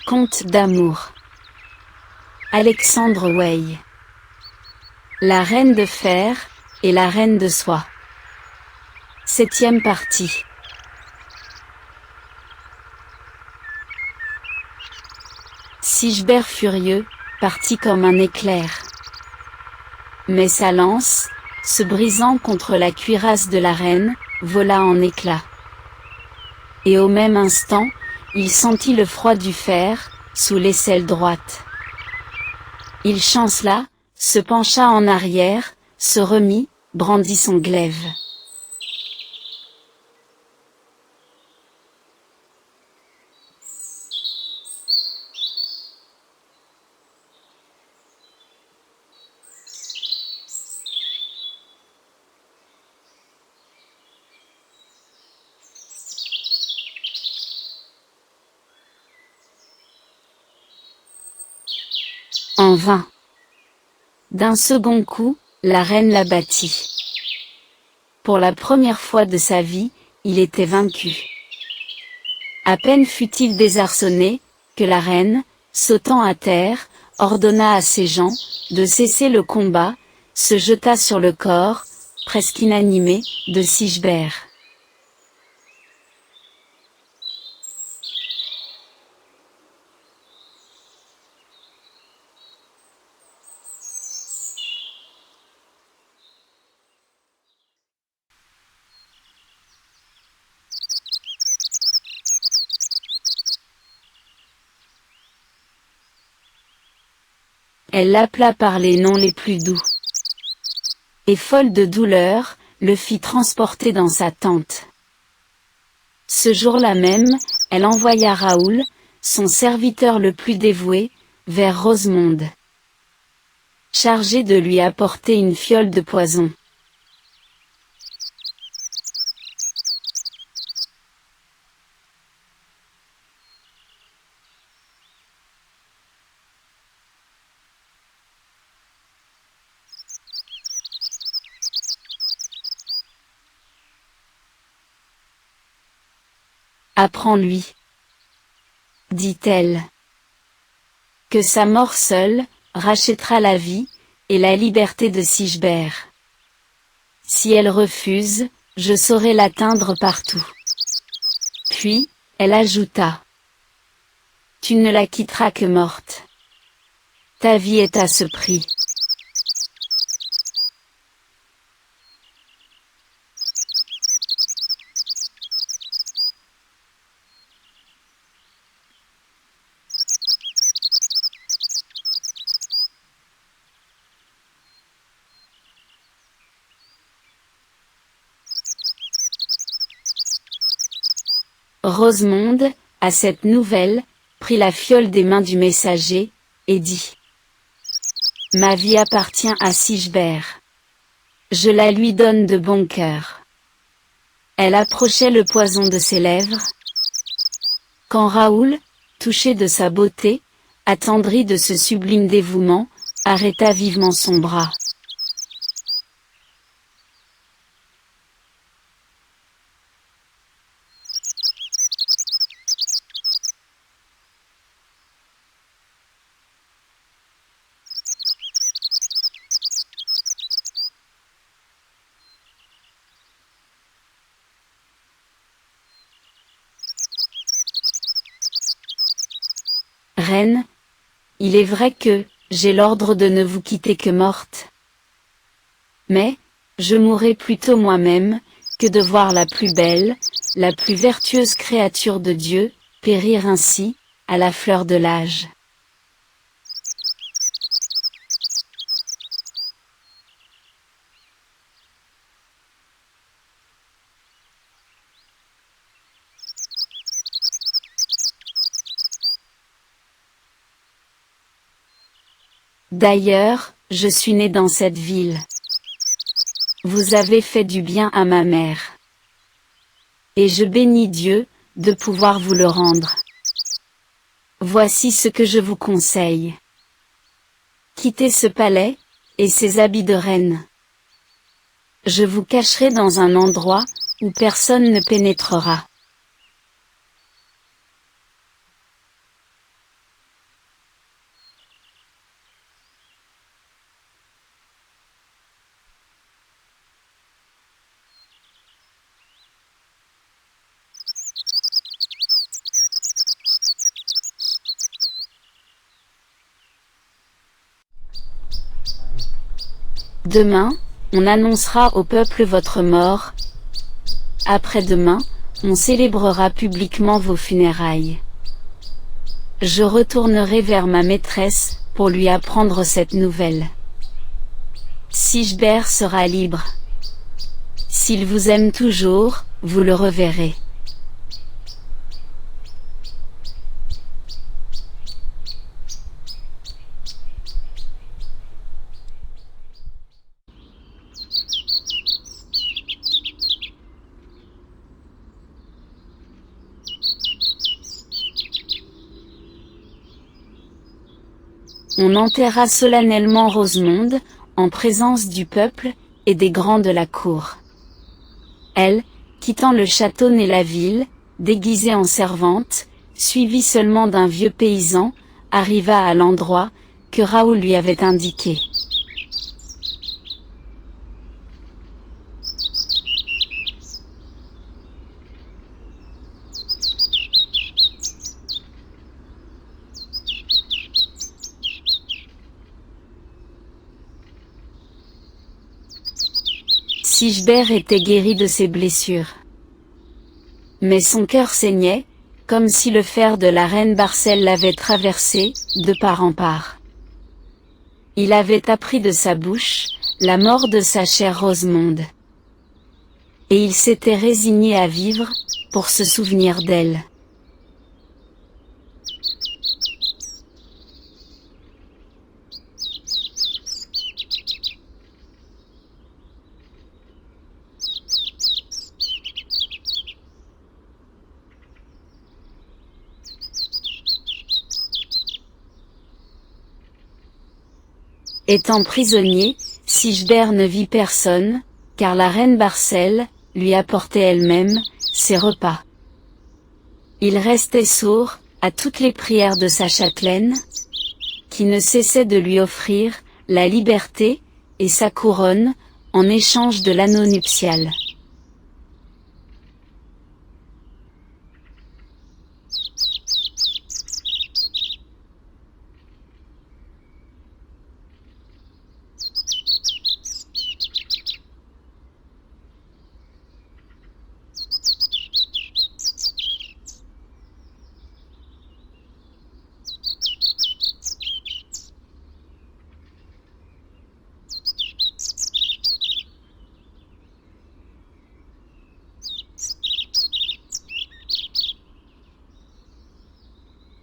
Conte d'amour. Alexandre Weil. La reine de fer et la reine de soie. 7e partie. Sigebert furieux, partit comme un éclair. Mais sa lance, se brisant contre la cuirasse de la reine, vola en éclats. Et au même instant, il sentit le froid du fer, sous l'aisselle droite. Il chancela, se pencha en arrière, se remit, brandit son glaive. En vain. D'un second coup, la reine l'abattit. Pour la première fois de sa vie, il était vaincu. À peine fut-il désarçonné, que la reine, sautant à terre, ordonna à ses gens, de cesser le combat, se jeta sur le corps, presque inanimé, de Sigebert. Elle l'appela par les noms les plus doux. Et folle de douleur, le fit transporter dans sa tente. Ce jour-là même, elle envoya Raoul, son serviteur le plus dévoué, vers Rosemonde, chargé de lui apporter une fiole de poison. Apprends-lui, dit-elle, que sa mort seule rachètera la vie et la liberté de Sigebert. Si elle refuse, je saurai l'atteindre partout. Puis, elle ajouta, tu ne la quitteras que morte. Ta vie est à ce prix. Rosemonde, à cette nouvelle, prit la fiole des mains du messager, et dit, ma vie appartient à Sigebert. Je la lui donne de bon cœur. Elle approchait le poison de ses lèvres, quand Raoul, touché de sa beauté, attendri de ce sublime dévouement, arrêta vivement son bras. Reine, il est vrai que, j'ai l'ordre de ne vous quitter que morte. Mais, je mourrai plutôt moi-même, que de voir la plus belle, la plus vertueuse créature de Dieu, périr ainsi, à la fleur de l'âge. D'ailleurs, je suis né dans cette ville. Vous avez fait du bien à ma mère. Et je bénis Dieu, de pouvoir vous le rendre. Voici ce que je vous conseille. Quittez ce palais, et ces habits de reine. Je vous cacherai dans un endroit, où personne ne pénétrera. Demain, on annoncera au peuple votre mort. Après-demain, on célébrera publiquement vos funérailles. Je retournerai vers ma maîtresse, pour lui apprendre cette nouvelle. Sigebert sera libre. S'il vous aime toujours, vous le reverrez. On enterra solennellement Rosemonde, en présence du peuple, et des grands de la cour. Elle, quittant le château et la ville, déguisée en servante, suivie seulement d'un vieux paysan, arriva à l'endroit, que Raoul lui avait indiqué. Sigebert était guéri de ses blessures. Mais son cœur saignait, comme si le fer de la reine Barcelle l'avait traversé, de part en part. Il avait appris de sa bouche, la mort de sa chère Rosemonde. Et il s'était résigné à vivre, pour se souvenir d'elle. Étant prisonnier, Sigebert ne vit personne, car la reine Barcelle lui apportait elle-même ses repas. Il restait sourd à toutes les prières de sa châtelaine, qui ne cessait de lui offrir la liberté et sa couronne en échange de l'anneau nuptial.